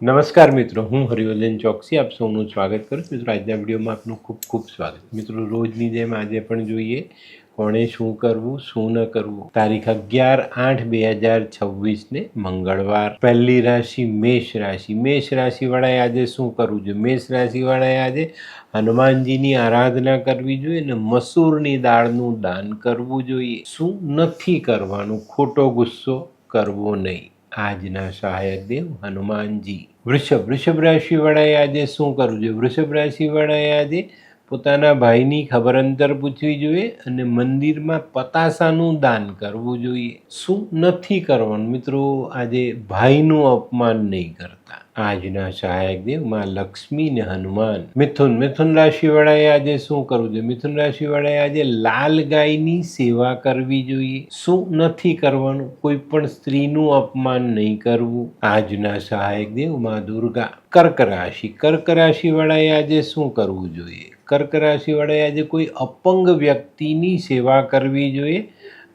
નમસ્કાર મિત્રો, હું હરિવર્ધન ચોકસી આપ સૌનું સ્વાગત કરું છું. મિત્રો, આજના વિડીયોમાં આપનું ખૂબ ખૂબ સ્વાગત. મિત્રો, રોજની જેમ આજે પણ જોઈએ કોણે શું કરવું શું ન કરવું. તારીખ 11/8/2026 મંગળવાર. પહેલી રાશિ મેષ રાશિ. મેષ રાશિવાળાએ આજે શું કરવું જોઈએ? મેષ રાશિવાળાએ આજે હનુમાનજીની આરાધના કરવી જોઈએ અને મસૂરની દાળનું દાન કરવું જોઈએ. શું નથી કરવાનું? ખોટો ગુસ્સો કરવો નહીં. આજના સહાયક દેવ હનુમાનજી. વૃષભ રાશિવાળાએ આજે શું કરવું જોઈએ? વૃષભ રાશિવાળાએ આજે પોતાના ભાઈની ખબર અંતર પૂછવી જોઈએ અને મંદિરમાં પતાસાનું દાન કરવું જોઈએ. શું નથી કરવાનું? મિત્રો, આજે ભાઈનું અપમાન નહીં કરતા. આજના સહાયક દેવ માં લક્ષ્મી ને હનુમાન. મિથુન રાશિવાળાએ આજે શું કરવું જોઈએ? મિથુન રાશિવાળાએ આજે લાલ ગાયની સેવા કરવી જોઈએ. શું નથી કરવાનું? કોઈ પણ સ્ત્રીનું અપમાન નહીં કરવું. આજના સહાયક દેવ માં દુર્ગા. કર્ક રાશિવાળાએ આજે શું કરવું જોઈએ? કર્ક રાશિવાળાએ આજે કોઈ અપંગ વ્યક્તિની સેવા કરવી જોઈએ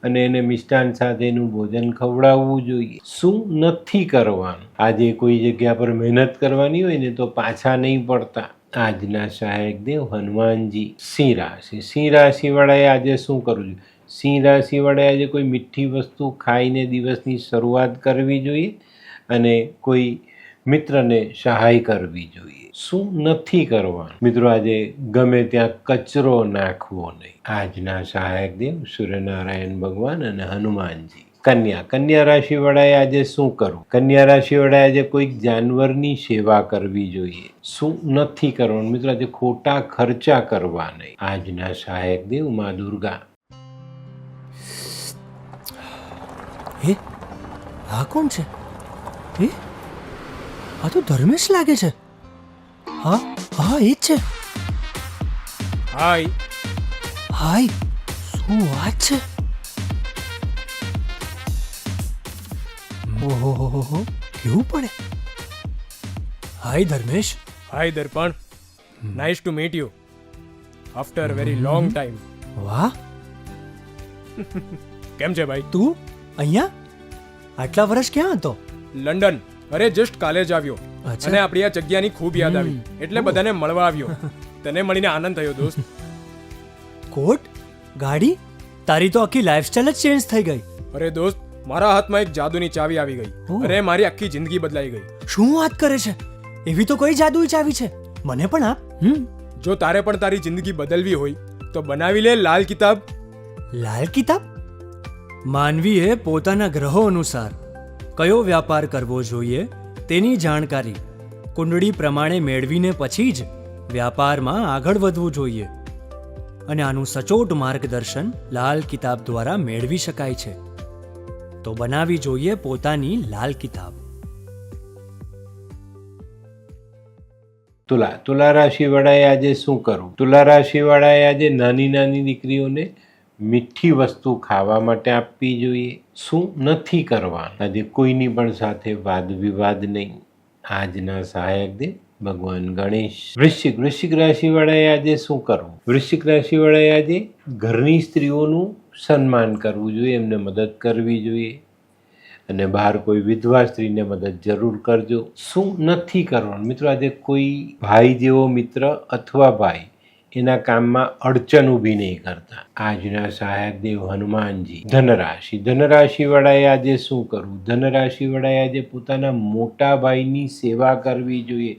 અને એને મિષ્ટાન સાથેનું ભોજન ખવડાવવું જોઈએ. શું નથી કરવાનું? આજે કોઈ જગ્યા પર મહેનત કરવાની હોય ને તો પાછા નહીં પડતા. આજના સહાયક દેવ હનુમાનજી. સિંહ રાશિવાળાએ આજે શું કરવું જોઈએ? સિંહ રાશિવાળાએ આજે કોઈ મીઠી વસ્તુ ખાઈને દિવસની શરૂઆત કરવી જોઈએ અને કોઈ મિત્રને સહાય કરવી જોઈએ. શું નથી કરવાનું? મિત્રો, આજે ગમે ત્યાં કચરો નાખવો નહીં. આજના સહાયક દેવ સૂર્યનારાયણ ભગવાન અને હનુમાનજી. કન્યા રાશિવાળાએ આજે શું કરવું? કન્યા રાશિવાળાએ આજે કોઈક જાનવરની સેવા કરવી જોઈએ. શું નથી કરવાનું? મિત્રો, આજે ખોટા ખર્ચા કરવા નહીં. આજના સહાયક દેવ માં દુર્ગા. હે, આ કોણ છે? હે, આ તો ધર્મેશ લાગે છે. હા, એ જ છે. હાય, શું વાત છે? ઓહો, કેવું પડે? Hi Dharmesh. Hi Darpan. Nice to meet you after very long time. વાહ, કેમ છે ભાઈ? તું અહીંયા આટલા વર્ષ ક્યાં હતો? લંડન. અરે જસ્ટ કાલે જ આવ્યો અચ્છા. અને આપણી આ જગ્યાની ખૂબ યાદ આવી એટલે બધાને મળવા આવ્યો. તને મળીને આનંદ થયો દોસ્ત. કોટ, ગાડી, તારી તો આખી લાઈફસ્ટાઈલ જ ચેન્જ થઈ ગઈ. અરે દોસ્ત, મારા હાથમાં એક જાદુની ચાવી આવી ગઈ ઓહ. અને મારી આખી જિંદગી બદલાઈ ગઈ. શું વાત કરે છે? એવી તો કઈ જાદુઈ ચાવી છે? મને પણ આપ. જો તારે પણ તારી જિંદગી બદલવી હોય તો બનાવી લે લાલ કિતાબ. લાલ કિતાબ? માનવીએ પોતાના ગ્રહો અનુસાર કયો વ્યાપાર કરવો જોઈએ તેની જાણકારી કુંડળી પ્રમાણે મેળવીને પછી જ વ્યાપારમાં આગળ વધવું જોઈએ અને આનું સચોટ માર્ગદર્શન લાલ કિતાબ દ્વારા મેળવી શકાય છે. તો બનાવી જોઈએ પોતાની લાલ કિતાબ. તુલા રાશિવાળાએ આજે શું કરવું? તુલા રાશિવાળાએ આજે નાની દીકરીઓને મીઠી વસ્તુ ખાવા માટે આપવી જોઈએ. શું નથી કરવાનું? આજે કોઈની પણ સાથે વાદ વિવાદ નહીં. આજના સહાયક દેવ ભગવાન ગણેશ. વૃશ્ચિક રાશિવાળાએ આજે શું કરવું? વૃશ્ચિક રાશિવાળાએ આજે ઘરની સ્ત્રીઓનું સન્માન કરવું જોઈએ, એમને મદદ કરવી જોઈએ અને બહાર કોઈ વિધવા સ્ત્રીને મદદ જરૂર કરજો. શું નથી કરવાનું? મિત્રો, આજે કોઈ ભાઈ જેવો મિત્ર અથવા ભાઈ એના કામમાં અડચણ ઊભી નહીં કરતા. આજના સહાયક દેવ હનુમાનજી. ધનરાશિવાળાએ આજે શું કરવું? ધનરાશિવાળાએ આજે પોતાના મોટા ભાઈની સેવા કરવી જોઈએ,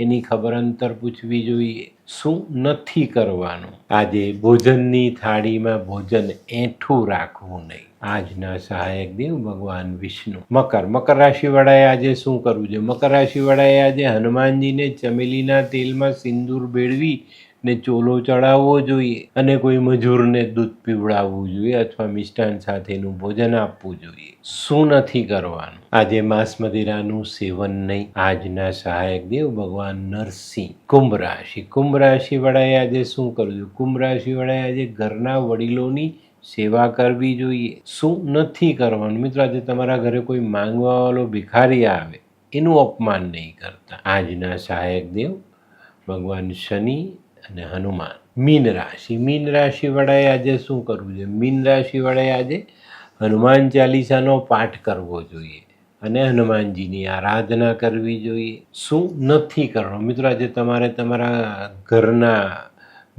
એની ખબર અંતર પૂછવી જોઈએ. શું નથી કરવાનું? આજે ભોજનની થાળીમાં ભોજન એઠું રાખવું નહીં. આજના સહાયક દેવ ભગવાન વિષ્ણુ. મકર રાશિવાળાએ આજે શું કરવું જોઈએ? મકર રાશિવાળાએ આજે હનુમાનજીને ચમેલીના તેલમાં સિંદૂર બેળવી ને ચોલો ચડાવવો જોઈએ અને કોઈ મજૂરને દૂધ પીવડાવવું જોઈએ અથવા મિષ્ટાન સાથેનું ભોજન આપવું જોઈએ. શું નથી કરવાનું? આજે માંસ મદિરાનું સેવન નહીં. આજના સહાયક દેવ ભગવાન નરસિંહ. કુંભ રાશિવાળાએ આજે શું કરવું જોઈએ? કુંભ રાશિવાળાએ આજે ઘરના વડીલોની સેવા કરવી જોઈએ. શું નથી કરવાનું? મિત્રો, આજે તમારા ઘરે કોઈ માંગવાવાળો ભિખારી આવે એનું અપમાન નહીં કરતા. આજના સહાયક દેવ ભગવાન શનિ અને હનુમાન. મીન રાશિવાળાએ આજે શું કરવું જોઈએ? મીન રાશિવાળાએ આજે હનુમાન ચાલીસાનો પાઠ કરવો જોઈએ અને હનુમાનજીની આરાધના કરવી જોઈએ. શું નથી કરવાનું? મિત્રો, આજે તમારે તમારા ઘરના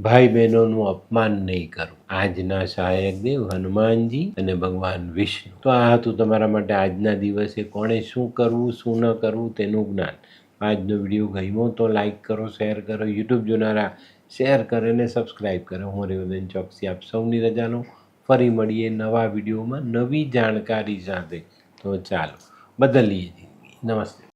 ભાઈ બહેનોનું અપમાન નહીં કરવું. આજના સહાયક દેવ હનુમાનજી અને ભગવાન વિષ્ણુ. તો આ હતું તમારા માટે આજના દિવસે કોણે શું કરવું શું ન કરવું તેનું જ્ઞાન. આજનો વિડીયો ગમ્યો તો લાઈક કરો, શેર કરો. યુટ્યુબ જોનારા શેર કરે અને સબસ્ક્રાઈબ કરો. હું રેવદન ચોકસી આપ સૌની રજાનો. ફરી મળીએ નવા વિડીયોમાં નવી જાણકારી સાથે. તો ચાલો બદલીએ જિંદગી. નમસ્તે.